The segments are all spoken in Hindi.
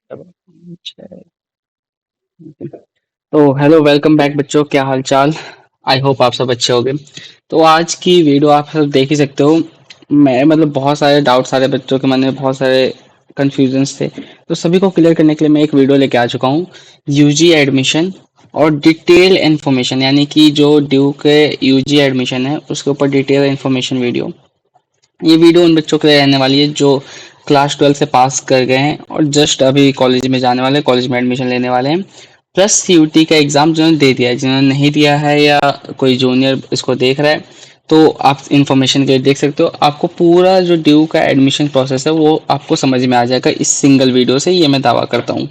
तो हेलो वेलकम बैक बच्चों, क्या हाल चाल। आई होप आप सब अच्छे होंगे। तो आज की वीडियो आप सब देख ही सकते हो। मैं मतलब बहुत सारे डाउट्स आ रहे बच्चों के मन में, बहुत सारे कंफ्यूजन्स थे। तो सभी को क्लियर करने के लिए मैं एक वीडियो लेके आ चुका हूँ। यूजी एडमिशन और डिटेल इन्फॉर्मेशन, यानी कि जो ड्यू के यूजी एडमिशन है उसके ऊपर डिटेल इन्फॉर्मेशन वीडियो। ये वीडियो उन बच्चों के लिए रहने वाली है जो क्लास 12 से पास कर गए हैं और जस्ट अभी कॉलेज में जाने वाले हैं, कॉलेज में एडमिशन लेने वाले हैं। प्लस सीयूटी का एग्जाम जिन्होंने दे दिया है, जिन्होंने नहीं दिया है या कोई जूनियर इसको देख रहा है, तो आप इन्फॉर्मेशन के लिए देख सकते हो। आपको पूरा जो ड्यू का एडमिशन प्रोसेस है वो आपको समझ में आ जाएगा इस सिंगल वीडियो से, ये मैं दावा करता हूँ।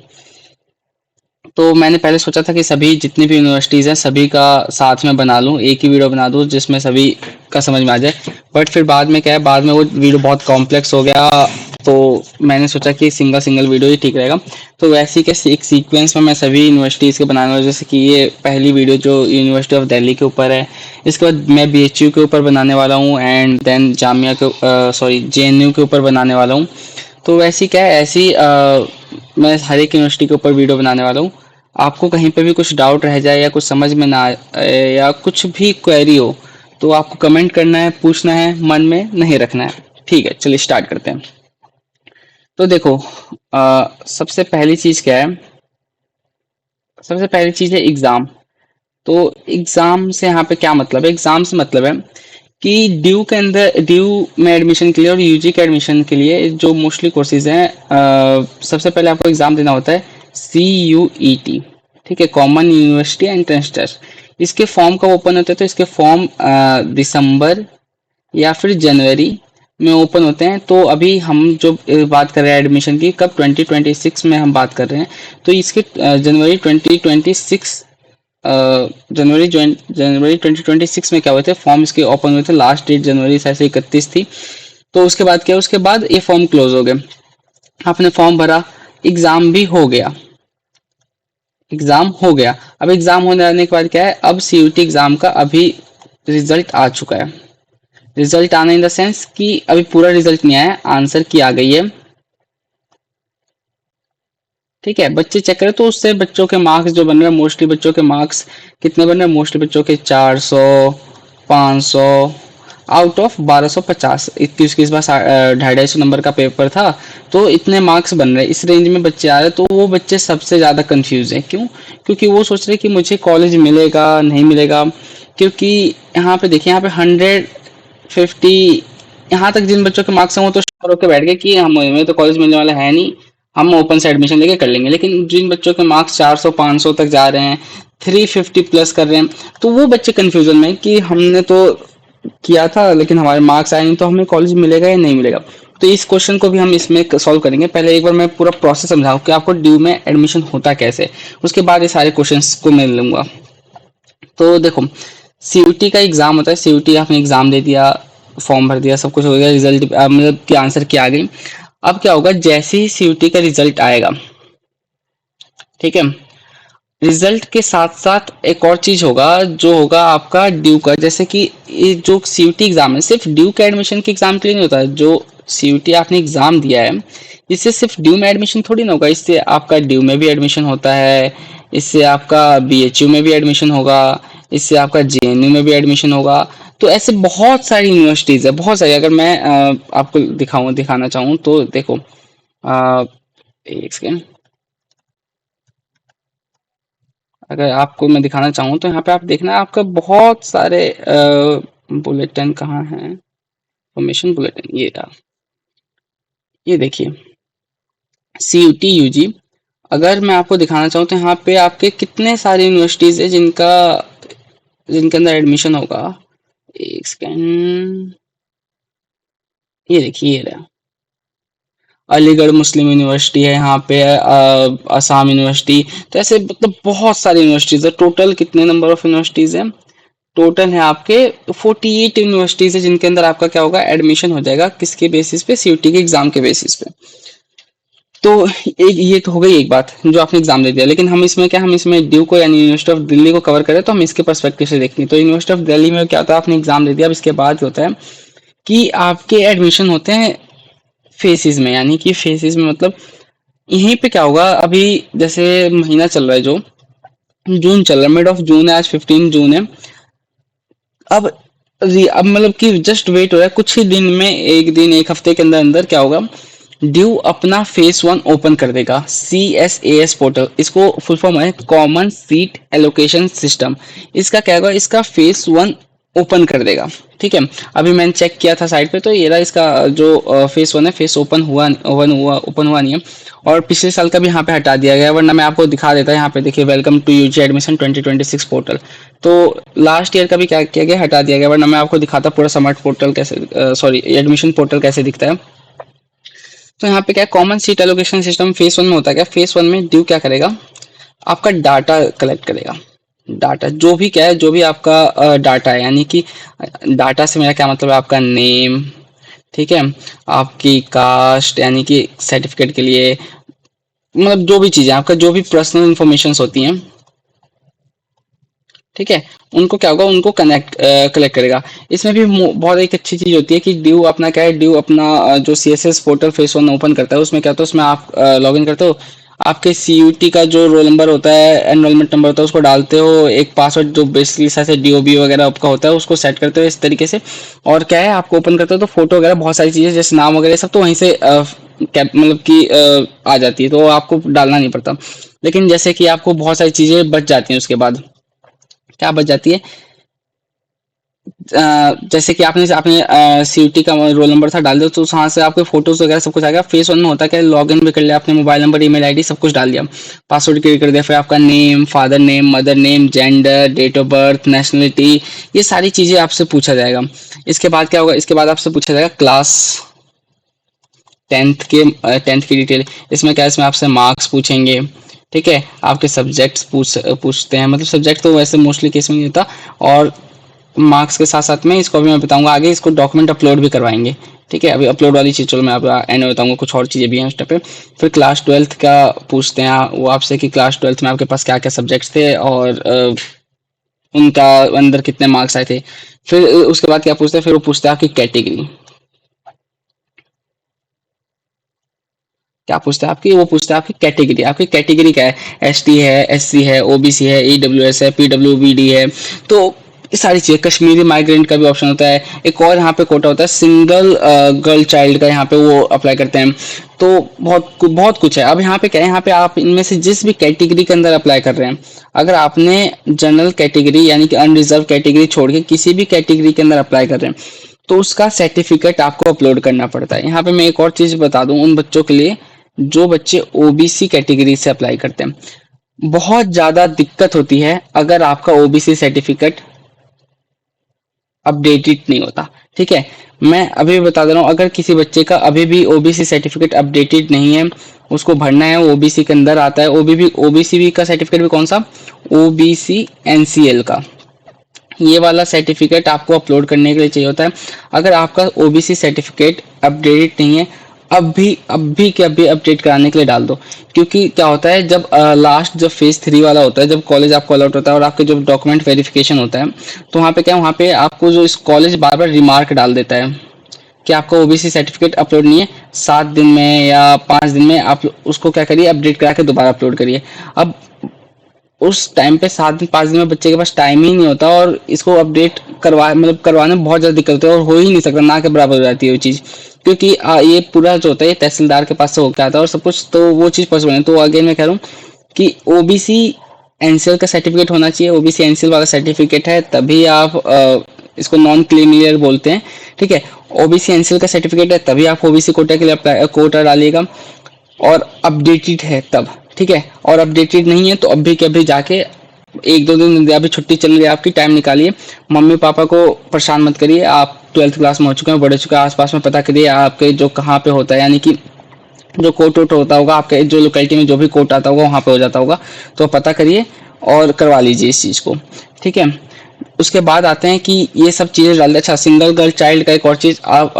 तो मैंने पहले सोचा था कि सभी जितनी भी यूनिवर्सिटीज़ हैं सभी का साथ में बना लूँ, एक ही वीडियो बना दूँ जिसमें सभी का समझ में आ जाए। बट फिर बाद में क्या है, बाद में वो वीडियो बहुत कॉम्प्लेक्स हो गया। तो मैंने सोचा कि सिंगल सिंगल वीडियो ही ठीक रहेगा। तो वैसे ही के एक सीक्वेंस में मैं सभी यूनिवर्सिटीज़ के बनाने वाला हूँ। जैसे कि ये पहली वीडियो जो यूनिवर्सिटी ऑफ दिल्ली के ऊपर है, इसके बाद मैं बीएचयू के ऊपर बनाने वाला हूँ, एंड देन जामिया के सॉरी जेएनयू के ऊपर बनाने वाला हूँ। तो वैसी क्या है, ऐसी मैं हर एक यूनिवर्सिटी के ऊपर वीडियो बनाने वाला हूँ। आपको कहीं पे भी कुछ डाउट रह जाए या कुछ समझ में ना आए या कुछ भी क्वेरी हो, तो आपको कमेंट करना है, पूछना है, मन में नहीं रखना है। ठीक है, चलिए स्टार्ट करते हैं। तो देखो, सबसे पहली चीज क्या है, सबसे पहली चीज है एग्जाम। तो एग्जाम से यहाँ पे क्या मतलब है, एग्जाम से मतलब है कि ड्यू के अंदर, ड्यू में एडमिशन के लिए और यूजी के एडमिशन के लिए जो मोस्टली कोर्सेज हैं, सबसे पहले आपको एग्जाम देना होता है CUET। ठीक है, कॉमन यूनिवर्सिटी एंट्रेंस टेस्ट। इसके फॉर्म कब ओपन होते हैं, तो इसके फॉर्म दिसंबर या फिर जनवरी में ओपन होते हैं। तो अभी हम जो बात कर रहे हैं एडमिशन की, कब 2026 में हम बात कर रहे हैं। तो इसके जनवरी 2026, जनवरी 2026 में क्या हुए थे, फॉर्म इसके ओपन हुए थे। लास्ट डेट जनवरी से ऐसे 31 थी। तो उसके बाद क्या, उसके बाद ये फॉर्म क्लोज हो गए। आपने फॉर्म भरा, एग्जाम भी हो गया, एग्जाम हो गया। अब एग्जाम होने आने के बाद क्या है, अब सीयूटी एग्जाम का अभी रिजल्ट आ चुका है। रिजल्ट आना इन द सेंस कि अभी पूरा रिजल्ट नहीं आया, आंसर की आ गई है। ठीक है, बच्चे चेक करें तो उससे बच्चों के मार्क्स जो बन रहे हैं, मोस्टली बच्चों के मार्क्स कितने बन रहे हैं, मोस्टली बच्चों के 400, 500 आउट ऑफ 1250। इक्कीस इस बार 250 नंबर का पेपर था। तो इतने मार्क्स बन रहे हैं, इस रेंज में बच्चे आ रहे हैं। तो वो बच्चे सबसे ज़्यादा कंफ्यूज हैं। क्यों? क्योंकि वो सोच रहे हैं कि मुझे कॉलेज मिलेगा नहीं मिलेगा। क्योंकि यहाँ पे देखिए, यहाँ पे 150, यहाँ तक जिन बच्चों के मार्क्स हैं वो तो श्योर होकर बैठ गए कि हमें तो कॉलेज मिलने वाला है नहीं, हम ओपन से एडमिशन लेके कर लेंगे। लेकिन जिन बच्चों के मार्क्स 400 500 तक जा रहे हैं, 350 प्लस कर रहे हैं, तो वो बच्चे कंफ्यूजन में हैं कि हमने तो किया था लेकिन हमारे मार्क्स आए नहीं, तो हमें कॉलेज मिलेगा या नहीं मिलेगा। तो इस क्वेश्चन को भी हम इसमें सॉल्व करेंगे। पहले एक बार मैं पूरा प्रोसेस समझाऊं कि आपको ड्यू में एडमिशन होता कैसे, उसके बाद ये सारे क्वेश्चंस को मैं लूंगा। तो देखो, सीयूटी का एग्जाम होता है। सीयूटी आपने एग्जाम दे दिया, फॉर्म भर दिया, सब कुछ हो गया, रिजल्ट मतलब की आंसर की आ गई। अब क्या होगा, जैसे ही सीयूटी का रिजल्ट आएगा, ठीक है, रिजल्ट के साथ साथ एक और चीज होगा जो होगा आपका ड्यू का। जैसे कि ये जो सीयूटी एग्जाम है सिर्फ ड्यू के एडमिशन के एग्जाम के लिए नहीं होता है। जो सीयूटी आपने एग्जाम दिया है, इससे सिर्फ ड्यू में एडमिशन थोड़ी ना होगा, इससे आपका ड्यू में भी एडमिशन होता है, इससे आपका बीएचयू में भी एडमिशन होगा, इससे आपका जेएनयू में भी एडमिशन होगा। तो ऐसे बहुत सारी यूनिवर्सिटीज है, बहुत सारी। अगर मैं आपको दिखाना चाहूँ तो देखो, एक सेकेंड, अगर आपको मैं दिखाना चाहूँ तो यहाँ पे आप देखना, आपका बहुत सारे बुलेटिन कहाँ है, इन्फॉर्मेशन बुलेटिन, ये रहा। ये देखिए, CUT यूजी। अगर मैं आपको दिखाना चाहूँ तो यहाँ पे आपके कितने सारे यूनिवर्सिटीज है जिनका, जिनके अंदर एडमिशन होगा। एक सेकेंड, ये देखिए, ये रहा। अलीगढ़ मुस्लिम यूनिवर्सिटी है यहाँ पे, असम यूनिवर्सिटी। तो ऐसे मतलब बहुत सारी यूनिवर्सिटीज है। टोटल कितने नंबर ऑफ यूनिवर्सिटीज है, टोटल है आपके 48 यूनिवर्सिटीज है जिनके अंदर आपका क्या होगा, एडमिशन हो जाएगा। किसके बेसिस पे, सीयूटी के एग्जाम के बेसिस पे। तो एक ये तो हो गई एक बात जो आपने एग्जाम दे दिया। लेकिन हम इसमें क्या, हम इसमें ड्यू को यानी यूनिवर्सिटी ऑफ दिल्ली को कवर करें तो हम इसके पर्सपेक्टिव से देखेंगे। तो यूनिवर्सिटी ऑफ दिल्ली में क्या होता है, आपने एग्जाम दे दिया, अब इसके बाद होता है कि आपके एडमिशन होते हैं फेसिस में। यानी कि फेसिस में मतलब यहीं पे क्या होगा, अभी जैसे महीना चल रहा है जो जून चल रहा है, मिड ऑफ जून है, आज 15 जून है। अब अब मतलब कि जस्ट वेट हो रहा है, कुछ ही दिन में, एक दिन एक हफ्ते के अंदर अंदर क्या होगा, ड्यू अपना फेस 1 ओपन कर देगा। CSAS पोर्टल, इसको फुल फॉर्म है कॉमन सीट एलोकेशन सिस्टम। इसका क्या होगा, इसका फेस 1 ओपन कर देगा। ठीक है, अभी मैंने चेक किया था साइट पे, तो ये रहा इसका जो फेस 1 है, फेस ओपन हुआ नहीं है। और पिछले साल का भी यहाँ पे हटा दिया गया है, वरना मैं आपको दिखा देता। यहाँ पे देखिए, welcome to UG admission 2026 portal. तो लास्ट ईयर का भी क्या किया गया, हटा दिया गया, वरना मैं आपको दिखाता पूरा स्मार्ट पोर्टल कैसे, सॉरी एडमिशन पोर्टल कैसे दिखता है। तो यहाँ पे क्या, common seat allocation system face 1 में होता है क्या, फेस 1 में ड्यू क्या करेगा, आपका डाटा कलेक्ट करेगा। डाटा जो भी क्या है, जो भी आपका डाटा है, यानी कि डाटा से मेरा क्या मतलब है, आपका नेम, ठीक है, आपकी कास्ट, यानी कि सर्टिफिकेट के लिए, मतलब जो भी चीजें आपका, जो भी पर्सनल इंफॉर्मेशन होती हैं, ठीक है, उनको क्या होगा, उनको कलेक्ट करेगा। इसमें भी बहुत एक अच्छी चीज होती है कि ड्यू अपना क्या है, ड्यू अपना जो CSS पोर्टल फेस 1 ओपन करता है, उसमें क्या होता है, उसमें आप लॉग इन करते हो, आपके CUT का जो रोल नंबर होता है, एनरोलमेंट नंबर होता है, उसको डालते हो, एक पासवर्ड जो बेसिकली से DOB वगैरह आपका होता है, उसको सेट करते हो इस तरीके से। और क्या है, आपको ओपन करते हो तो फोटो वगैरह बहुत सारी चीजें, जैसे नाम वगैरह सब तो वहीं से मतलब कि आ जाती है, तो आपको डालना नहीं पड़ता। लेकिन जैसे कि आपको बहुत सारी चीजें बच जाती हैं, उसके बाद क्या बच जाती है, जैसे कि आपने आपने CUT का रोल नंबर था डाल दिया, तो वहाँ से आपके फोटोज वगैरह सब कुछ आ गया। फेस 1 में होता है क्या, लॉग इन भी कर लिया आपने, मोबाइल नंबर, ईमेल आईडी सब कुछ डाल दिया, पासवर्ड क्रिएट कर दिया, फिर आपका name, father name, mother name, gender, date of birth, nationality, ये सारी चीजें आपसे पूछा जाएगा। इसके बाद क्या होगा, इसके बाद आपसे पूछा जाएगा क्लास 10th की डिटेल। इसमें क्या है, इसमें आपसे मार्क्स पूछेंगे, ठीक है, आपके सब्जेक्ट्स पूछते हैं, मतलब सब्जेक्ट तो वैसे मोस्टली केस में नहीं होता। और मार्क्स के साथ साथ में, इसको भी मैं बताऊंगा आगे, इसको डॉक्यूमेंट अपलोड भी करवाएंगे। ठीक है, अभी अपलोड वाली चीज़ चलो मैं आप एंड में बताऊंगा, कुछ और चीज़ें भी हैं उस टाइप पे। फिर क्लास 12th का पूछते हैं वो आपसे कि क्लास 12th में आपके पास क्या क्या सब्जेक्ट्स थे, और उनका अंदर कितने मार्क्स आए थे। फिर उसके बाद क्या पूछते हैं, फिर वो पूछते हैं आपकी कैटेगरी। क्या पूछता है आपकी, वो पूछता है आपकी कैटेगरी क्या है, ST है, SC है, OBC है, EWS है, PWBD है। तो ये सारी चीजें, कश्मीरी माइग्रेंट का भी ऑप्शन होता है। एक और यहाँ पे कोटा होता है सिंगल गर्ल चाइल्ड का, यहाँ पे वो अप्लाई करते हैं। तो बहुत कुछ है। अब यहाँ पे क्या है, यहाँ पे आप इनमें से जिस भी कैटेगरी के अंदर अप्लाई कर रहे हैं, अगर आपने जनरल कैटेगरी यानी कि अनरिजर्व कैटेगरी छोड़ के किसी भी कैटेगरी के अंदर अप्लाई कर रहे हैं, तो उसका सर्टिफिकेट आपको अपलोड करना पड़ता है। यहाँ पे मैं एक और चीज बता दूं उन बच्चों के लिए जो बच्चे OBC कैटेगरी से अप्लाई करते हैं। बहुत ज्यादा दिक्कत होती है अगर आपका OBC सर्टिफिकेट अपडेटेड नहीं होता। ठीक है, मैं अभी बता दे रहा हूँ, अगर किसी बच्चे का अभी भी OBC सर्टिफिकेट अपडेटेड नहीं है, उसको भरना है, OBC के अंदर आता है, OBC का सर्टिफिकेट भी कौन सा, OBC NCL का, ये वाला सर्टिफिकेट आपको अपलोड करने के लिए चाहिए होता है। अगर आपका OBC सर्टिफिकेट अपडेटेड नहीं है, अब भी के अभी अपडेट कराने के लिए डाल दो। क्योंकि क्या होता है, जब लास्ट जब फेज 3 वाला होता है, जब कॉलेज आपको अलॉट होता है और आपके जो डॉक्यूमेंट वेरिफिकेशन होता है, तो वहाँ पे क्या है, वहाँ पे आपको जो इस कॉलेज बार बार रिमार्क डाल देता है कि आपका OBC सर्टिफिकेट अपलोड नहीं है, 7 दिन में या 5 दिन में आप उसको क्या करिए, अपडेट करा के दोबारा अपलोड करिए। अब उस टाइम पे 7 दिन 5 दिन में बच्चे के पास टाइम ही नहीं होता, और इसको अपडेट करवाने में बहुत ज़्यादा दिक्कत होती है, और हो ही नहीं सकता, ना के बराबर हो जाती है वो चीज़। क्योंकि ये पूरा जो होता है, ये तहसीलदार के पास से होकर आता है और सब कुछ, तो वो चीज़ पॉसिबल है। तो अगेन मैं कह रहा हूँ कि OBC NCL का सर्टिफिकेट होना चाहिए। OBC NCL वाला सर्टिफिकेट है तभी आप इसको नॉन क्रीमिलियर बोलते हैं। ठीक है, OBC NCL का सर्टिफिकेट है तभी आप OBC कोटा के लिए अप्लाई कोटा डालिएगा, और अपडेटेड है तब। ठीक है, और अपडेटेड नहीं है तो अभी के अभी जाके 1-2 दिन, अभी छुट्टी चल रही है आपकी, टाइम निकालिए, मम्मी पापा को परेशान मत करिए, आप 12th क्लास में हो चुके हैं, बड़े चुके हैं, आसपास में पता करिए आपके जो कहाँ पे होता है, यानी कि जो कोर्ट वोट होता होगा आपके जो लोकेलिटी में, जो भी कोर्ट आता होगा वहाँ पे हो जाता होगा, तो पता करिए और करवा लीजिए इस चीज़ को। ठीक है, उसके बाद आते हैं कि ये सब चीज़ें डाल दे। अच्छा, सिंगल गर्ल चाइल्ड का एक और चीज़, आप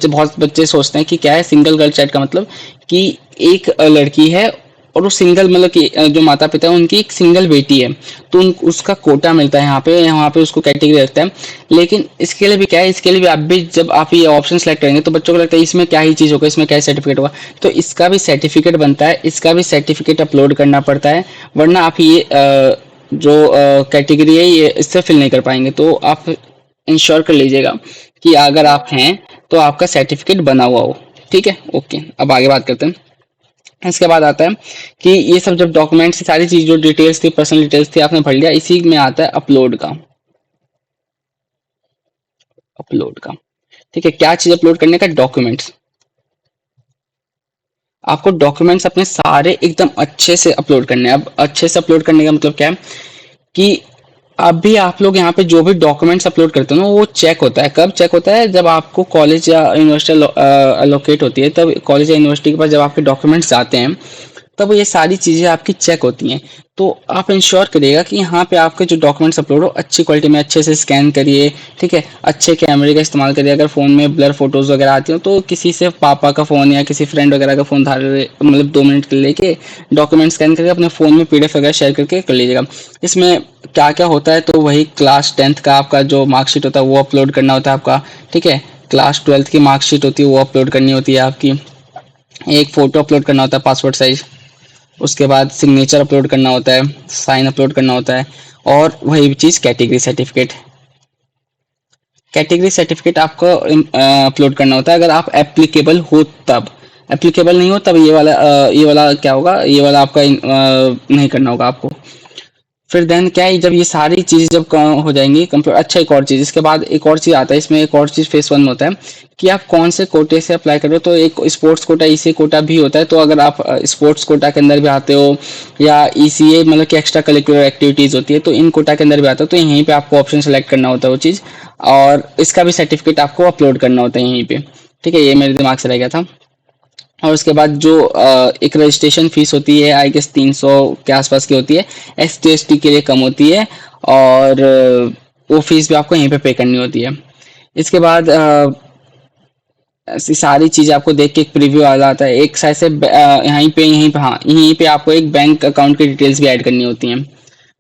बहुत बच्चे सोचते हैं कि क्या है सिंगल गर्ल चाइल्ड का मतलब, कि एक लड़की है और वो सिंगल मतलब कि जो माता पिता है उनकी एक सिंगल बेटी है, तो उसका कोटा मिलता है यहाँ पे उसको कैटेगरी रखता है। लेकिन इसके लिए भी क्या है, इसके लिए भी आप भी जब आप ये ऑप्शन सेलेक्ट करेंगे तो बच्चों को लगता है इसमें क्या ही चीज़ होगा, इसमें क्या सर्टिफिकेट होगा, तो इसका भी सर्टिफिकेट बनता है, इसका भी सर्टिफिकेट अपलोड करना पड़ता है, वरना आप ये जो कैटेगरी है ये इससे फिल नहीं कर पाएंगे। तो आप इंश्योर कर लीजिएगा कि अगर आप हैं तो आपका सर्टिफिकेट बना हुआ हो। ठीक है, ओके, अब आगे बात करते हैं। इसके बाद आता है कि ये सब जब डॉक्यूमेंट्स सारी चीज जो डिटेल्स थी, पर्सनल डिटेल्स थी, आपने भर लिया, इसी में आता है अपलोड का। अपलोड का, ठीक है, क्या चीज अपलोड करने का, डॉक्यूमेंट्स। आपको डॉक्यूमेंट्स अपने सारे एकदम अच्छे से अपलोड करने हैं। अब अच्छे से अपलोड करने का मतलब क्या है कि अभी आप लोग यहाँ पे जो भी डॉक्यूमेंट्स अपलोड करते हो ना, वो चेक होता है। कब चेक होता है, जब आपको कॉलेज या यूनिवर्सिटी अलोकेट होती है, तब कॉलेज या यूनिवर्सिटी के पास जब आपके डॉक्यूमेंट्स जाते हैं तब ये सारी चीज़ें आपकी चेक होती हैं। तो आप इंश्योर करिएगा कि यहाँ पे आपके जो डॉक्यूमेंट्स अपलोड हो अच्छी क्वालिटी में, अच्छे से स्कैन करिए, ठीक है, अच्छे कैमरे का इस्तेमाल करिए। अगर फ़ोन में ब्लर फोटोज़ वगैरह आती हो तो किसी से पापा का फ़ोन या किसी फ्रेंड वगैरह का फ़ोन धार मतलब 2 मिनट के लेके डॉक्यूमेंट स्कैन करके अपने फ़ोन में पीडीएफ वगैरह शेयर करके कर लीजिएगा। इसमें क्या क्या होता है, तो वही क्लास 10th का आपका जो मार्कशीट होता है वो अपलोड करना होता है आपका, ठीक है, क्लास 12th की मार्कशीट होती है वो अपलोड करनी होती है आपकी, एक फ़ोटो अपलोड करना होता है पासपोर्ट साइज, उसके बाद सिग्नेचर अपलोड करना होता है, साइन अपलोड करना होता है, और वही चीज़ कैटेगरी सर्टिफिकेट। कैटेगरी सर्टिफिकेट आपको अपलोड करना होता है अगर आप एप्लीकेबल हो तब। एप्लीकेबल नहीं हो तब ये वाला क्या होगा, ये वाला आपका नहीं करना होगा आपको। फिर देन क्या है, जब ये सारी चीज़ जब हो जाएंगी कंप्लीट, अच्छा एक और चीज़, इसके बाद एक और चीज़ आता है इसमें, एक और चीज़ फेस 1 में होता है कि आप कौन से कोटे से अप्लाई कर रहे हो। तो एक स्पोर्ट्स कोटा, ईसीए कोटा भी होता है। तो अगर आप स्पोर्ट्स कोटा के अंदर भी आते हो या ईसीए मतलब कि एक्स्ट्रा करिकुलर एक्टिविटीज़ होती है तो इन कोटा के अंदर भी आते हो, तो यहीं पे आपको ऑप्शन सेलेक्ट करना होता है वो चीज़, और इसका भी सर्टिफिकेट आपको अपलोड करना होता है यहीं पे। ठीक है, ये मेरे दिमाग से रह गया था। और उसके बाद जो एक रजिस्ट्रेशन फीस होती है, आई गेस 300 के आसपास की होती है, ST ST के लिए कम होती है, और वो फीस भी आपको यहीं पे पे करनी होती है। इसके बाद ऐसी सारी चीज़ आपको देख के एक प्रीव्यू आ जाता है। एक साइड से यहीं पे हाँ, यहीं पे आपको एक बैंक अकाउंट की डिटेल्स भी ऐड करनी होती हैं।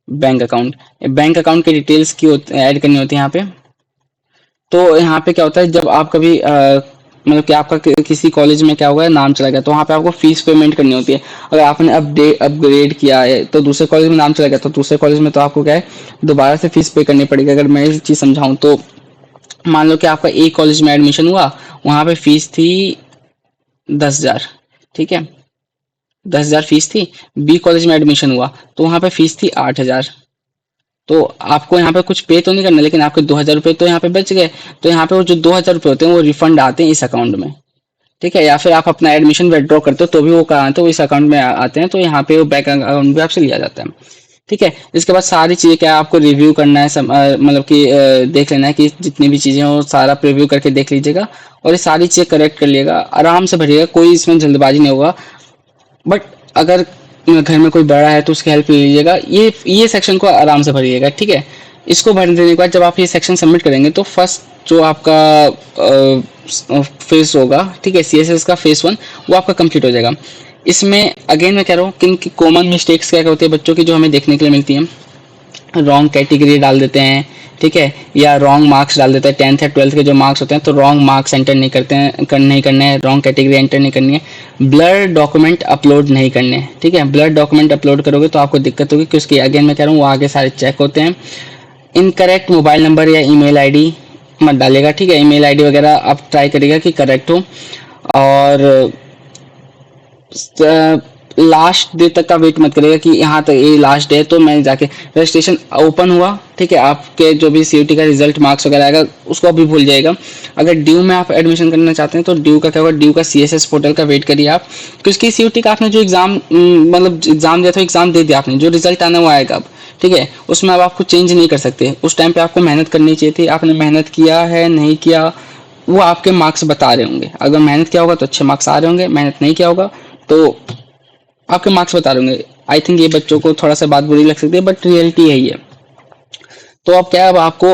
बैंक अकाउंट की डिटेल्स की ऐड करनी होती है यहाँ पे। तो यहाँ पे क्या होता है, जब आप कभी मतलब कि आपका किसी कॉलेज में क्या हुआ है, नाम चला गया, तो वहाँ पे आपको फीस पेमेंट करनी होती है। अगर आपने अपग्रेड किया है तो दूसरे कॉलेज में नाम चला गया, तो दूसरे कॉलेज में तो आपको क्या है, दोबारा से फीस पे करनी पड़ेगी। अगर मैं ये चीज़ समझाऊँ तो मान लो कि आपका ए कॉलेज में एडमिशन हुआ, वहाँ पे फीस थी 10,000, ठीक है, 10,000 फीस थी। बी कॉलेज में एडमिशन हुआ तो वहाँ पे फीस थी 8,000। तो आपको यहाँ पे कुछ पे तो नहीं करना, लेकिन आपके 2,000 रुपये तो यहाँ पे बच गए। तो यहाँ पे वो जो 2,000 रुपये होते हैं वो रिफंड आते हैं इस अकाउंट में, ठीक है, या फिर आप अपना एडमिशन विड्रॉ करते हो तो भी वो कहाँ आते हैं, वो इस अकाउंट में आते हैं। तो यहाँ पे वो बैंक अकाउंट भी आपसे लिया जाता है। ठीक है, इसके बाद सारी चीज़ें क्या है, आपको रिव्यू करना है, मतलब कि देख लेना है कि जितनी भी चीज़ें हो सारा प्रीव्यू करके देख लीजिएगा, और ये सारी चीज़ें करेक्ट कर लिएगा, आराम से भरिएगा, कोई इसमें जल्दबाजी नहीं होगा। बट अगर घर में कोई बड़ा है तो उसकी हेल्प ले लीजिएगा। ये सेक्शन को आराम से भरिएगा, ठीक है। इसको भर देने के बाद जब आप ये सेक्शन सबमिट करेंगे तो फर्स्ट जो आपका फेस होगा, ठीक है, CSS का फेस 1 वो आपका कंप्लीट हो जाएगा। इसमें अगेन मैं कह रहा हूँ किन की कॉमन मिस्टेक्स क्या क्या होती है बच्चों की जो हमें देखने के लिए मिलती हैं। रॉन्ग कैटेगरी डाल देते हैं, ठीक है, या रॉन्ग मार्क्स डाल देते हैं। 10th या 12th के जो मार्क्स होते हैं तो रॉन्ग मार्क्स एंटर नहीं करते हैं, नहीं करने हैं, रॉन्ग कैटेगरी एंटर नहीं करनी है, ब्लर डॉक्यूमेंट अपलोड नहीं करने हैं, ठीक है। ब्लर डॉक्यूमेंट अपलोड करोगे तो आपको दिक्कत होगी, क्योंकि अगेन मैं कह रहा हूँ वो आगे सारे चेक होते हैं। इनकरेक्ट मोबाइल नंबर या ईमेल आईडी मत डालेगा, ठीक है, ईमेल आईडी वगैरह आप ट्राई करिएगा कि करेक्ट हो। और लास्ट डे तक का वेट मत करिएगा कि यहाँ तक ये लास्ट डे है तो मैं जाके, रजिस्ट्रेशन ओपन हुआ, ठीक है, आपके जो भी CUT का रिजल्ट मार्क्स वगैरह आएगा उसको अभी भूल जाएगा। अगर ड्यू में आप एडमिशन करना चाहते हैं तो ड्यू का क्या होगा, ड्यू का CSS पोर्टल का वेट करिए आप, क्योंकि CUT का आपने जो एग्जाम मतलब एग्जाम दिया था, एग्जाम दे दिया आपने, जो रिजल्ट आना वो आएगा अब, ठीक है, उसमें अब आपको चेंज नहीं कर सकते। उस टाइम पे आपको मेहनत करनी चाहिए थी, आपने मेहनत किया है नहीं किया वो आपके मार्क्स बता रहे होंगे। अगर मेहनत किया होगा तो अच्छे मार्क्स आ रहे होंगे, मेहनत नहीं किया होगा तो आपके मार्क्स बता रहे होंगे। आई थिंक ये बच्चों को थोड़ा सा बात बुरी लग सकती है, बट रियलिटी है ये। तो अब क्या है, अब आपको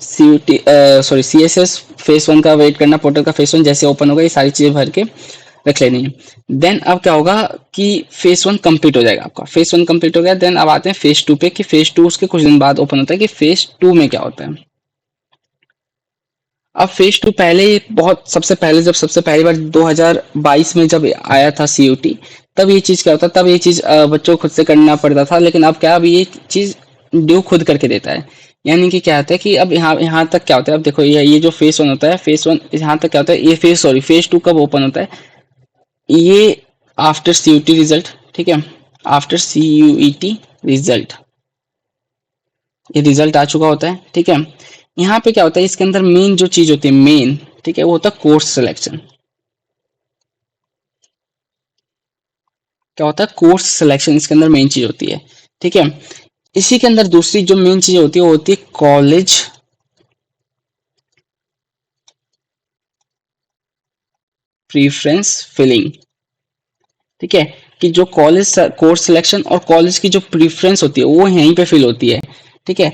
CUT सॉरी CSS फेस 1 का वेट करना, पोर्टल का फेस 1 जैसे ओपन होगा ये सारी चीज़ें भर के रख लेनी है। देन अब क्या होगा कि फेज 1 कंप्लीट हो जाएगा आपका, फेज 1 कंप्लीट हो गया। देन अब आते हैं फेज 2 पे कि फेज 2 उसके कुछ दिन बाद ओपन होता है कि फेज 2 में क्या होता है। अब फेज 2 पहले ही बहुत सबसे पहले जब सबसे पहली बार 2022 में जब आया था सीयूटी, तब ये चीज क्या होता, तब ये चीज बच्चों को खुद से करना पड़ता था। लेकिन अब क्या, अब ये चीज ड्यू खुद करके देता है। यानी कि क्या होता है कि अब यहाँ यहाँ तक क्या होता है, अब देखो ये जो फेज 1 होता है, फेज 1 यहाँ तक क्या होता है, ये फेज 2 कब ओपन होता है, ये आफ्टर सीयूटी रिजल्ट, ठीक है, आफ्टर सीयूईटी रिजल्ट, ये रिजल्ट आ चुका होता है, ठीक है। यहाँ पे क्या होता है, इसके अंदर मेन जो चीज होती है मेन, ठीक है, वो होता है कोर्स सिलेक्शन। क्या होता है, कोर्स सिलेक्शन इसके अंदर मेन चीज होती है, ठीक है। इसी के अंदर दूसरी जो मेन चीज होती है वो होती है कॉलेज प्रीफरेंस फिलिंग, ठीक है, कि जो कॉलेज कोर्स सिलेक्शन और कॉलेज की जो प्रीफरेंस होती है वो यहीं पे फिल होती है, ठीक है।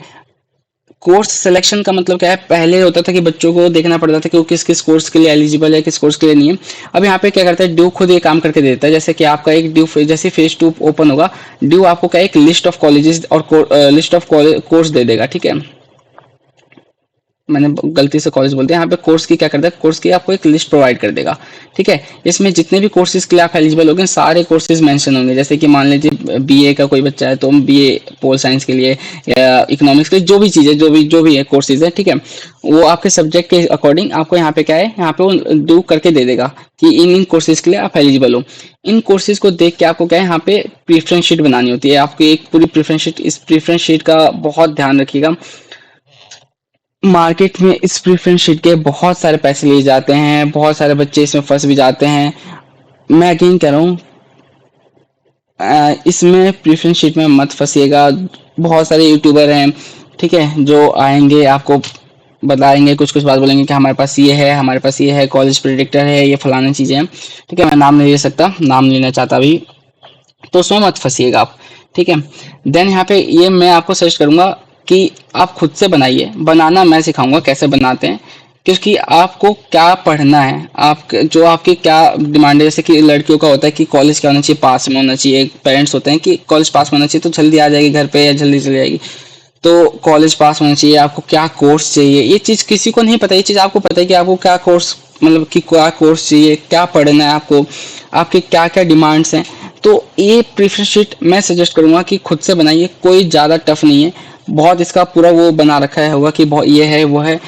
कोर्स सिलेक्शन का मतलब क्या है, पहले होता था कि बच्चों को देखना पड़ता था कि वो किस किस कोर्स के लिए एलिजिबल है, किस कोर्स के लिए नहीं है। अब यहाँ पे क्या करता है, ड्यू खुद ये काम करके देता है। जैसे कि आपका एक ड्यू, जैसे फेज 2 ओपन होगा, ड्यू आपको क्या एक लिस्ट ऑफ कॉलेजेस और लिस्ट ऑफ कोर्स दे देगा, ठीक है। मैंने गलती से कॉलेज बोल दिया, यहाँ पे कोर्स की क्या करता है, कोर्स की आपको एक लिस्ट प्रोवाइड कर देगा, ठीक है। इसमें जितने भी कोर्सेज के लिए आप एलिजिबल होंगे सारे कोर्सेज मेंशन होंगे। जैसे कि मान लीजिए बीए का कोई बच्चा है तो बीए पोल साइंस के लिए या इकोनॉमिक्स के लिए, जो भी चीज़ है, जो भी है कोर्सेज है, ठीक है, वो आपके सब्जेक्ट के अकॉर्डिंग आपको यहाँ पे क्या है, यहाँ पे वो डू करके दे देगा कि इन इन कोर्सेज के लिए आप एलिजिबल हो। इन कोर्सेज को देख के आपको क्या है, यहाँ पे प्रेफरेंस शीट बनानी होती है, आपकी एक पूरी प्रेफरेंस शीट। इस प्रेफरेंस शीट का बहुत ध्यान रखिएगा, मार्केट में इस प्रेफरेंस शीट के बहुत सारे पैसे लिए जाते हैं, बहुत सारे बच्चे इसमें फंस भी जाते हैं। मैं अगेन कह रहा हूँ, इसमें प्रेफरेंस शीट में मत फंसिएगा। बहुत सारे यूट्यूबर हैं, ठीक है, जो आएंगे आपको बताएंगे, कुछ कुछ बात बोलेंगे कि हमारे पास ये है, हमारे पास ये है, कॉलेज प्रेडिक्टर है, ये फलाना चीज़ें हैं, ठीक है। मैं नाम नहीं ले सकता, नाम लेना चाहता भी, तो उसमें मत फंसिएगा आप, ठीक है। देन यहाँ पे ये मैं आपको सजेस्ट करूंगा कि आप खुद से बनाइए, बनाना मैं सिखाऊंगा कैसे बनाते हैं, क्योंकि आपको क्या पढ़ना है, आप जो आपकी क्या डिमांड है। जैसे कि लड़कियों का होता है कि कॉलेज क्या होना चाहिए, पास में होना चाहिए। पेरेंट्स होते हैं कि कॉलेज पास में होना चाहिए तो जल्दी आ जाएगी घर पे या जल्दी चली जाएगी। तो कॉलेज पास होना चाहिए, आपको क्या कोर्स चाहिए, ये चीज़ किसी को नहीं पता। ये चीज़ आपको पता है कि आपको क्या कोर्स, मतलब कि क्या कोर्स चाहिए, क्या पढ़ना है आपको, आपके क्या क्या डिमांड्स हैं। तो ये प्रेफरेंस शीट मैं सजेस्ट करूंगा कि खुद से बनाइए, कोई ज़्यादा टफ नहीं है। बहुत इसका पूरा वो बना रखा है होगा कि बहुत ये है वो है,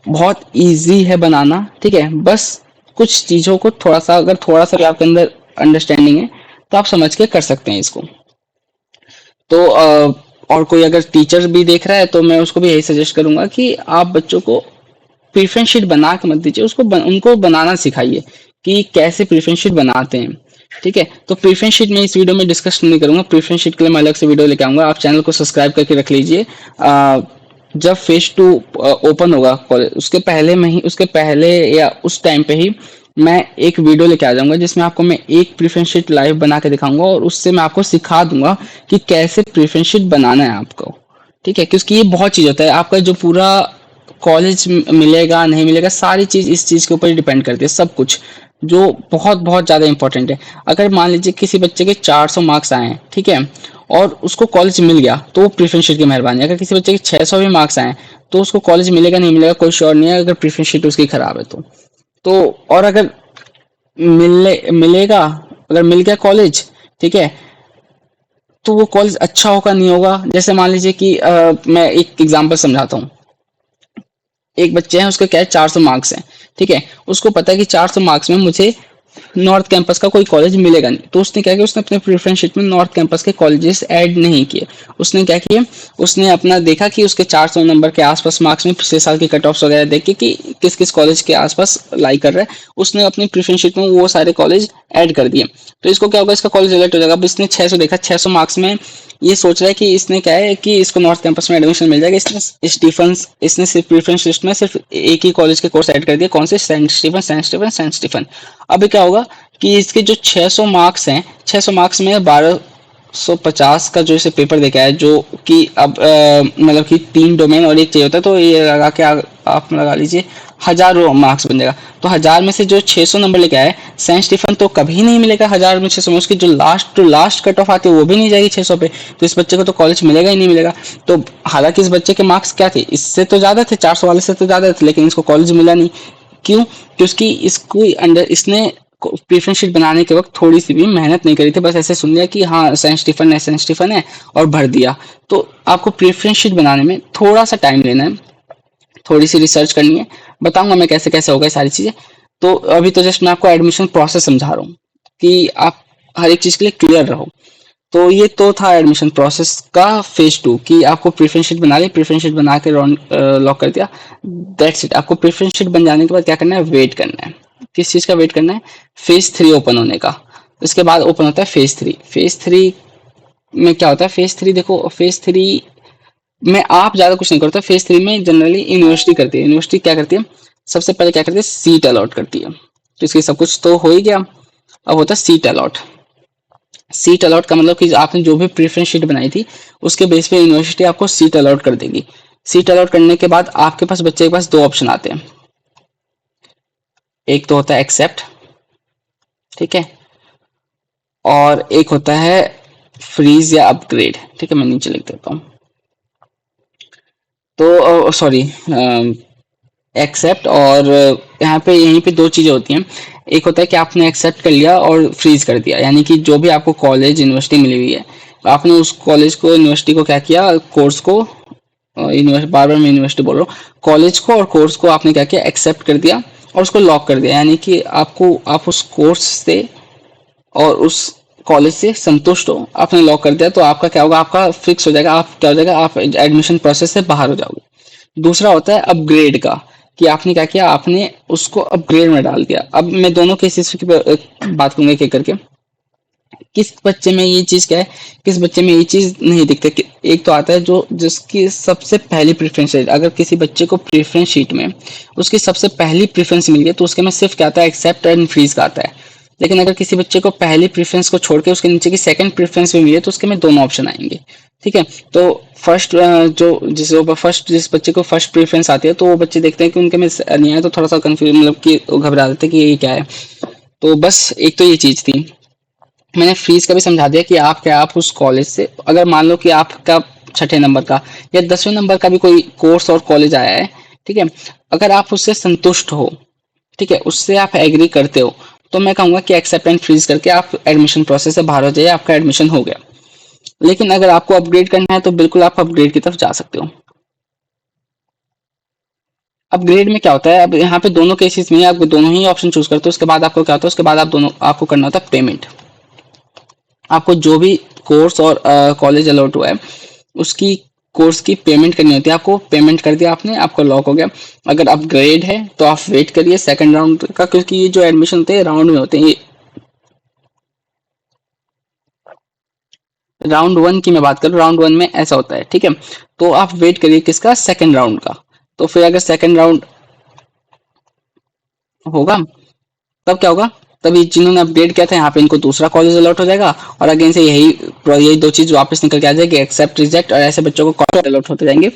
बहुत इजी है बनाना, ठीक है। बस कुछ चीज़ों को थोड़ा सा, अगर थोड़ा सा भी आपके अंदर अंडरस्टैंडिंग है तो आप समझ के कर सकते हैं इसको। तो और कोई अगर टीचर भी देख रहा है तो मैं उसको भी यही सजेस्ट करूंगा कि आप बच्चों को प्रेफरेंस शीट बना के मत दीजिए, उनको बनाना सिखाइए कि कैसे प्रेफरेंस शीट बनाते हैं, ठीक है। तो प्रेफरेंस शीट में इस वीडियो में डिस्कस नहीं करूंगा, प्रेफरेंस शीट के लिए मैं अलग से वीडियो लेके आऊंगा। आप चैनल को सब्सक्राइब करके रख लीजिए। जब फेज 2 ओपन होगा कॉलेज, उसके पहले में ही, उसके पहले या उस टाइम पे ही मैं एक वीडियो लेके आ जाऊंगा जिसमें आपको मैं एक प्रेफरेंस शीट लाइव बना के दिखाऊंगा और उससे मैं आपको सिखा दूंगा कि कैसे प्रेफरेंस शीट बनाना है आपको, ठीक है। क्योंकि ये बहुत चीज होता है, आपका जो पूरा कॉलेज मिलेगा नहीं मिलेगा, सारी चीज इस चीज के ऊपर डिपेंड करती है, सब कुछ, जो बहुत बहुत ज्यादा इंपॉर्टेंट है। अगर मान लीजिए किसी बच्चे के 400 मार्क्स आए हैं, ठीक है, और उसको कॉलेज मिल गया तो वो प्रेफरेंस शीट की मेहरबानी। अगर किसी बच्चे के 600 भी मार्क्स आए तो उसको कॉलेज मिलेगा नहीं मिलेगा कोई श्योर नहीं है, अगर प्रेफरेंस शीट उसकी खराब है तो और अगर मिलेगा, अगर मिल गया कॉलेज, ठीक है, तो वो कॉलेज अच्छा होगा नहीं होगा। जैसे मान लीजिए कि मैं एक एग्जांपल समझाता हूँ। एक बच्चे हैं, उसके क्या है 400 मार्क्स हैं, ठीक है, उसको पता है कि 400 मार्क्स में मुझे नॉर्थ कैंपस का कोई कॉलेज मिलेगा नहीं। तो उसने क्या किया, उसने अपने प्रेफरेंस शीट में नॉर्थ कैंपस के कॉलेजेस ऐड नहीं किए। उसने क्या किया, उसने अपना देखा कि उसके 400 नंबर के आसपास मार्क्स में पिछले साल की कट ऑफ्स वगैरह देख के कि किस किस कॉलेज के आसपास लाई कर रहा है, उसने अपनी प्रेफरेंस शीट में वो सारे कॉलेज ऐड कर दिए। तो इसको क्या होगा, इसका कॉलेज सिलेक्ट हो जाएगा। अब इसने 600 देखा, 600 मार्क्स में ये सोच रहा है कि इसने क्या है कि इसको नॉर्थ कैंपस में एडमिशन मिल जाएगा। इसने सिर्फ प्रेफरेंस लिस्ट में सिर्फ एक ही कॉलेज के कोर्स ऐड कर दिया, कौन से, सेंट स्टीफन। अब क्या होगा कि इसके जो 600 मार्क्स हैं, 600 मार्क्स में 12 50 का जो इसे पेपर देखा है, जो कि अब मतलब कि 3 डोमेन और एक चाहिए होता है, तो ये लगा के आप लगा लीजिए 1000 मार्क्स बन जाएगा। तो 1000 में से जो 600 नंबर लेके आए, सेंट स्टीफन तो कभी नहीं मिलेगा 1000 में 600 में, उसकी जो last to last cut off आती है वो भी नहीं जाएगी 600 पे, तो इस बच्चे को तो कॉलेज मिलेगा ही नहीं मिलेगा। तो हालांकि इस बच्चे के मार्क्स क्या थे, इससे तो ज़्यादा थे, 400 वाले से तो ज़्यादा थे, लेकिन इसको कॉलेज मिला नहीं। क्यों? कि उसकी इसको अंडर इसने प्रेफरेंस शीट बनाने के वक्त थोड़ी सी भी मेहनत नहीं करी थी, बस ऐसे सुन लिया कि हाँ सेंट स्टीफन है और भर दिया। तो आपको प्रेफरेंस शीट बनाने में थोड़ा सा टाइम लेना है, थोड़ी सी रिसर्च करनी है, बताऊंगा मैं कैसे कैसे होगा ये सारी चीजें। तो अभी तो जस्ट मैं आपको एडमिशन प्रोसेस समझा रहा हूँ कि आप हर एक चीज के लिए क्लियर रहो। तो ये तो था एडमिशन प्रोसेस का फेज 2 कि आपको प्रेफरेंस शीट बना ली, प्रेफरेंस शीट बना के लॉक कर दिया, दैट्स इट। आपको प्रेफरेंस शीट बन जाने के बाद क्या करना है, वेट करना है। किस चीज का वेट करना है, फेज 3 ओपन होने का। इसके बाद ओपन होता है फेज 3। फेज 3 में क्या होता है, फेज 3 देखो, फेज 3 में आप ज्यादा कुछ नहीं करते। फेज 3 में जनरली यूनिवर्सिटी करती है। यूनिवर्सिटी क्या करती है, सबसे पहले क्या करती है, सीट अलॉट करती है। तो इसकी सब कुछ तो हो ही गया, अब होता है सीट अलॉट। सीट अलॉट का मतलब कि आपने जो भी प्रेफरेंस शीट बनाई थी उसके बेस पे यूनिवर्सिटी आपको सीट अलॉट कर देगी। सीट अलॉट करने के बाद आपके पास बच्चे के पास 2 ऑप्शन आते हैं। एक तो होता है एक्सेप्ट, ठीक है, और एक होता है फ्रीज या अपग्रेड। ठीक है, मैं नीचे लिख देता हूँ। तो सॉरी, एक्सेप्ट और यहाँ पे यहीं पे 2 चीजें होती हैं। एक होता है कि आपने एक्सेप्ट कर लिया और फ्रीज कर दिया, यानी कि जो भी आपको कॉलेज यूनिवर्सिटी मिली हुई है, आपने उस कॉलेज को यूनिवर्सिटी को क्या किया, कोर्स को यूनिवर्सिटी, बार बार मैं यूनिवर्सिटी बोल रहा हूँ, कॉलेज को और कोर्स को आपने क्या किया, एक्सेप्ट कर दिया और उसको लॉक कर दिया। यानी कि आप उस कोर्स से और उस कॉलेज से संतुष्ट हो, आपने लॉक कर दिया, तो आपका क्या होगा, आपका फिक्स हो जाएगा, आप क्या हो जाएगा, आप एडमिशन प्रोसेस से बाहर हो जाओगे। दूसरा होता है अपग्रेड का, कि आपने क्या किया, आपने उसको अपग्रेड में डाल दिया। अब मैं दोनों केसेस की बात करूंगा एक एक करके। किस बच्चे में ये चीज क्या है, किस बच्चे में ये चीज नहीं दिखती एक तो आता है जो जिसकी सबसे पहली प्रेफरेंस है। अगर किसी बच्चे को प्रेफरेंस शीट में उसकी सबसे पहली प्रेफरेंस मिल गई तो उसके में सिर्फ क्या आता है, एक्सेप्ट एंड फ्रीज का आता है। लेकिन अगर किसी बच्चे को पहली प्रेफरेंस को छोड़ के उसके नीचे की सेकंड प्रेफरेंस भी मिली है तो उसके में दोनों ऑप्शन आएंगे। ठीक है, तो फर्स्ट जिस बच्चे को फर्स्ट प्रेफरेंस आती है तो वो बच्चे देखते हैं कि उनके में नहीं आया तो थोड़ा सा कंफ्यूज, मतलब कि घबरा जाते हैं कि ये क्या है। तो बस एक तो ये चीज थी। मैंने फीस का भी समझा दिया कि आप उस कॉलेज से, अगर मान लो कि आपका 6 नंबर का या 10वें नंबर का भी कोई कोर्स और कॉलेज आया है, ठीक है, अगर आप उससे संतुष्ट हो, ठीक है, उससे आप एग्री करते हो, तो मैं कहूंगा कि एक्सेप्ट एंड फ्रीज करके आप एडमिशन प्रोसेस से बाहर हो जाइए, आपका एडमिशन हो गया। लेकिन अगर आपको अपग्रेड करना है तो बिल्कुल आप अपग्रेड की तरफ जा सकते हो। अपग्रेड में क्या होता है, अब यहाँ पे दोनों केसेस में आप दोनों ही ऑप्शन चूज करते हो, उसके बाद आपको क्या होता है, उसके बाद आपको करना होता है पेमेंट। आपको जो भी कोर्स और कॉलेज अलॉट हुआ है उसकी कोर्स की पेमेंट करनी होती है। आपको पेमेंट कर दिया आपने, आपको लॉक हो गया। अगर अपग्रेड है तो आप वेट करिए सेकंड राउंड का, क्योंकि ये जो एडमिशन होते हैं राउंड में होते हैं। ये राउंड 1 की मैं बात करूँ, राउंड 1 में ऐसा होता है, ठीक है। तो आप वेट करिए किसका, सेकंड राउंड का। तो फिर अगर सेकंड राउंड होगा तब क्या होगा, तभी जिन्होंने अपडेट किया था यहाँ पे इनको दूसरा कॉलेज अलॉट हो जाएगा और अगेन से यही 2 चीज वापस निकल के आ जाएगी, एक्सेप्ट रिजेक्ट, और ऐसे बच्चों को कॉलेज अलॉट होते जाएंगे।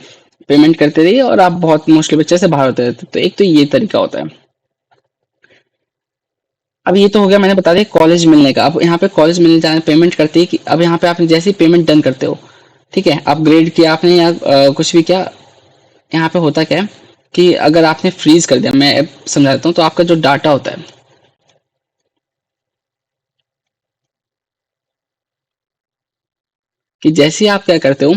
पेमेंट करते रहिए और आप बहुत मुश्किल बच्चे से बाहर होते रहते। तो एक तो ये तरीका होता है। अब ये तो हो गया, मैंने बता दिया कॉलेज मिलने का। अब यहाँ पे कॉलेज मिलने जाने पेमेंट करते ही कि अब यहाँ पे आपने जैसे ही पेमेंट डन करते हो, ठीक है, अपग्रेड किया आपने या कुछ भी किया, यहाँ पे होता क्या है कि अगर आपने फ्रीज कर दिया, मैं अब समझा देता हूँ, तो आपका जो डाटा होता है, कि जैसे ही आप क्या करते हो,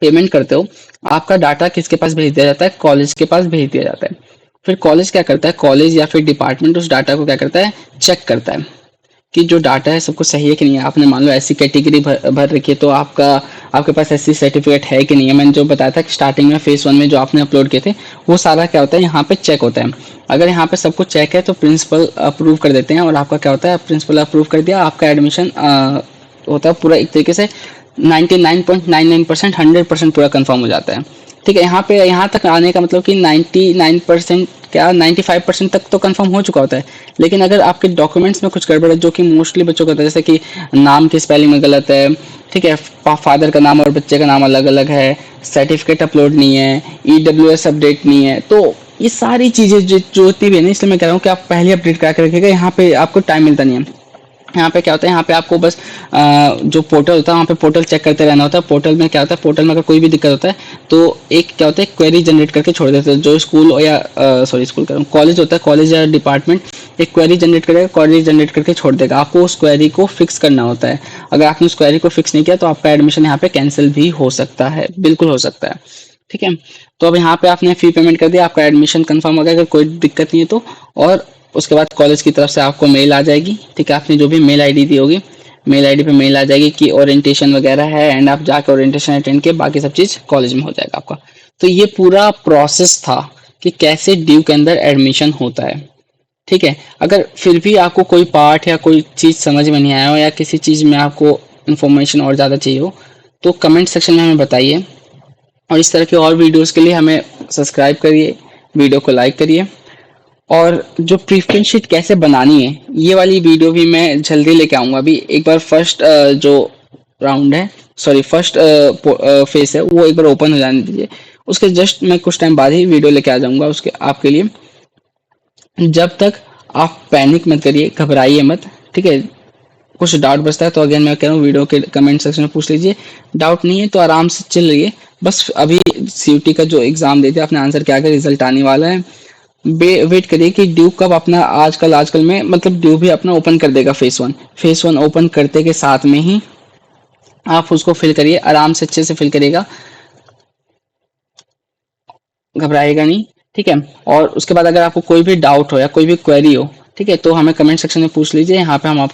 पेमेंट करते हो, आपका डाटा किसके पास भेज दिया जाता है, कॉलेज के पास भेज दिया जाता है। फिर कॉलेज क्या करता है, कॉलेज या फिर डिपार्टमेंट उस डाटा को क्या करता है, चेक करता है कि जो डाटा है सबको सही है कि नहीं है। आपने मान लो ऐसी कैटेगरी भर रखी है तो आपके पास ऐसी सर्टिफिकेट है कि नहीं है। मैंने जो बताया था कि स्टार्टिंग में फेज 1 में जो आपने अपलोड किए थे वो सारा क्या होता है, यहाँ पे चेक होता है। अगर यहाँ पे सब कुछ चेक है तो प्रिंसिपल अप्रूव कर देते हैं और आपका क्या होता है, प्रिंसिपल अप्रूव कर दिया, आपका एडमिशन होता है पूरा एक तरीके से 99.99% 100% पूरा कंफर्म हो जाता है। ठीक है, यहाँ पे यहाँ तक आने का मतलब कि 99% क्या 95% तक तो कंफर्म हो चुका होता है। लेकिन अगर आपके डॉक्यूमेंट्स में कुछ गड़बड़ है, जो कि मोस्टली बच्चों का होता है, जैसे कि नाम की स्पेलिंग में गलत है, ठीक है, फादर का नाम और बच्चे का नाम अलग अलग है, सर्टिफिकेट अपलोड नहीं है, ईडब्ल्यूएस अपडेट नहीं है, तो ये सारी चीज़ें जो होती भी है ना, इसलिए मैं कह रहा हूँ कि आप पहले अपडेट करा के रखिएगा, यहाँ पे आपको टाइम मिलता नहीं है। यहाँ पे क्या होता है, यहाँ पे आपको बस जो पोर्टल होता है वहाँ पे पोर्टल चेक करते रहना होता है। पोर्टल में क्या होता है, पोर्टल में अगर कोई भी दिक्कत होता है तो एक क्या होता है, क्वेरी जनरेट करके छोड़ देते हैं। जो स्कूल या सॉरी स्कूल कह रहा हूँ, कॉलेज होता है, कॉलेज या डिपार्टमेंट एक क्वेरी जनरेट करेगा, क्वेरी जनरेट करके छोड़ देगा। आपको उस क्वेरी को फिक्स करना होता है। अगर आपने उस क्वेरी को फिक्स नहीं किया तो आपका एडमिशन यहाँ पे कैंसिल भी हो सकता है, बिल्कुल हो सकता है। ठीक है, तो अब यहाँ पे आपने फी पेमेंट कर दिया, आपका एडमिशन कंफर्म हो गया, अगर कोई दिक्कत नहीं है तो। और उसके बाद कॉलेज की तरफ से आपको मेल आ जाएगी, ठीक है, आपने जो भी मेल आईडी दी होगी, मेल आईडी पे मेल आ जाएगी कि ओरिएंटेशन वगैरह है, एंड आप जाकर ओरिएंटेशन अटेंड के बाकी सब चीज़ कॉलेज में हो जाएगा आपका। तो ये पूरा प्रोसेस था कि कैसे ड्यू के अंदर एडमिशन होता है। ठीक है, अगर फिर भी आपको कोई पार्ट या कोई चीज़ समझ में नहीं आया हो, या किसी चीज़ में आपको इन्फॉर्मेशन और ज़्यादा चाहिए हो, तो कमेंट सेक्शन में हमें बताइए। और इस तरह के और वीडियोस के लिए हमें सब्सक्राइब करिए, वीडियो को लाइक करिए। और जो प्रेफरेंस शीट कैसे बनानी है, ये वाली वीडियो भी मैं जल्दी लेके आऊँगा। अभी एक बार फर्स्ट जो राउंड है, सॉरी फर्स्ट फेस है, वो एक बार ओपन हो जाने दीजिए। उसके जस्ट मैं कुछ टाइम बाद ही वीडियो लेके आ जाऊँगा उसके आपके लिए। जब तक आप पैनिक मत करिए, घबराइए मत, ठीक है। कुछ डाउट बचता है तो अगेन मैं कह रहा हूँ, वीडियो के कमेंट सेक्शन में पूछ लीजिए। डाउट नहीं है तो आराम से चिल रहिए। बस अभी सीयूटी का जो एग्जाम देते आपने आंसर क्या क्या रिजल्ट आने वाला है, वेट करिए कि ड्यू कब अपना आजकल आजकल में मतलब ड्यू भी अपना ओपन कर देगा फेस वन ओपन करते के साथ में ही आप उसको फिल करिए, आराम से अच्छे से फिल करिएगा, घबराएगा नहीं। ठीक है, और उसके बाद अगर आपको कोई भी डाउट हो या कोई भी क्वेरी हो, ठीक है, तो हमें कमेंट सेक्शन में पूछ लीजिए, यहाँ पे हम आप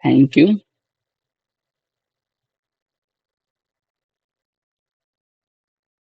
थैंक यू।